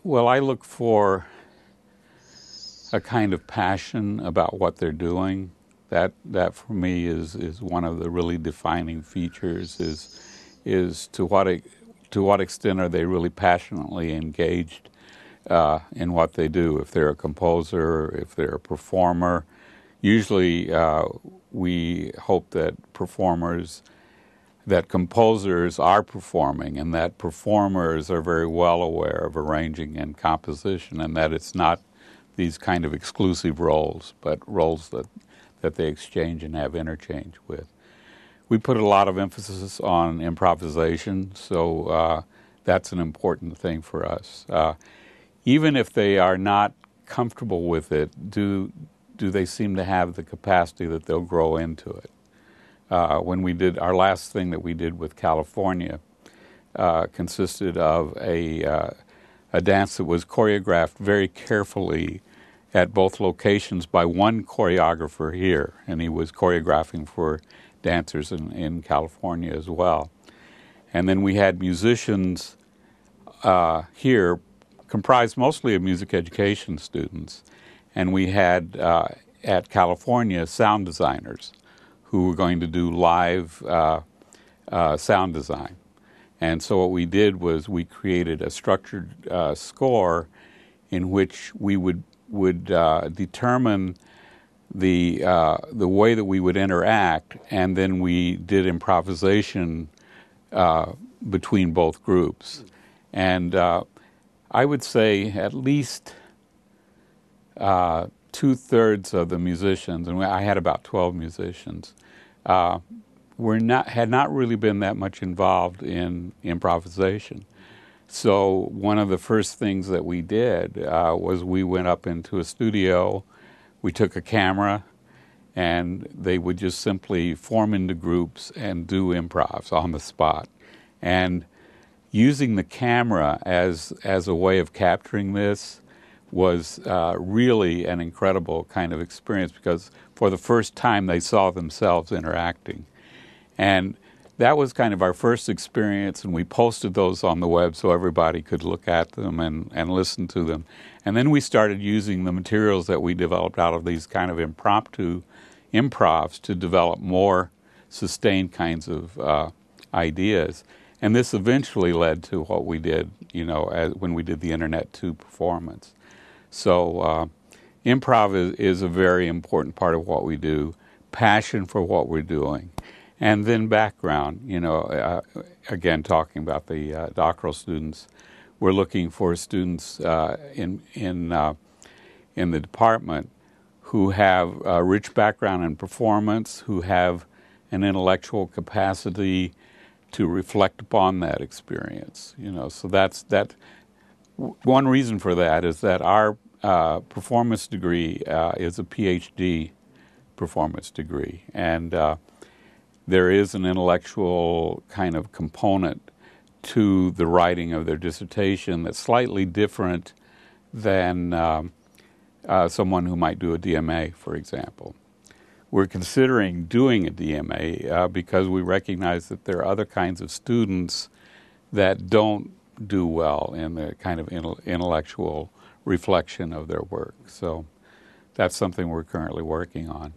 Well, I look for a kind of passion about what they're doing. That for me is one of the really defining features. Is to what extent are they really passionately engaged in what they do? If they're a composer, if they're a performer, usually we hope that composers are performing, and that performers are very well aware of arranging and composition, and that it's not these kind of exclusive roles, but roles that they exchange and have interchange with. We put a lot of emphasis on improvisation, so that's an important thing for us. Even if they are not comfortable with it, do they seem to have the capacity that they'll grow into it? When we did our last thing that we did with California, consisted of a dance that was choreographed very carefully at both locations by one choreographer here, and he was choreographing for dancers in California as well. And then we had musicians here, comprised mostly of music education students, and we had at California sound designers who were going to do live sound design. And so what we did was we created a structured score in which we would determine the way that we would interact, and then we did improvisation between both groups. And I would say at least 2/3 of the musicians, and I had about 12 musicians, had not really been that much involved in improvisation. So one of the first things that we did was we went up into a studio, we took a camera, and they would just simply form into groups and do improvs on the spot. And using the camera as a way of capturing this was really an incredible kind of experience, because for the first time they saw themselves interacting. And that was kind of our first experience, and we posted those on the web so everybody could look at them and listen to them. And then we started using the materials that we developed out of these kind of impromptu improvs to develop more sustained kinds of ideas. And this eventually led to what we did, when we did the Internet 2 performance. So improv is a very important part of what we do, passion for what we're doing. And then background, again, talking about the doctoral students, we're looking for students in the department who have a rich background in performance, who have an intellectual capacity to reflect upon that experience. So that's one reason for that is that our performance degree is a PhD performance degree, and there is an intellectual kind of component to the writing of their dissertation that's slightly different than someone who might do a DMA, for example. We're considering doing a DMA because we recognize that there are other kinds of students that don't do well in the kind of intellectual reflection of their work. So that's something we're currently working on.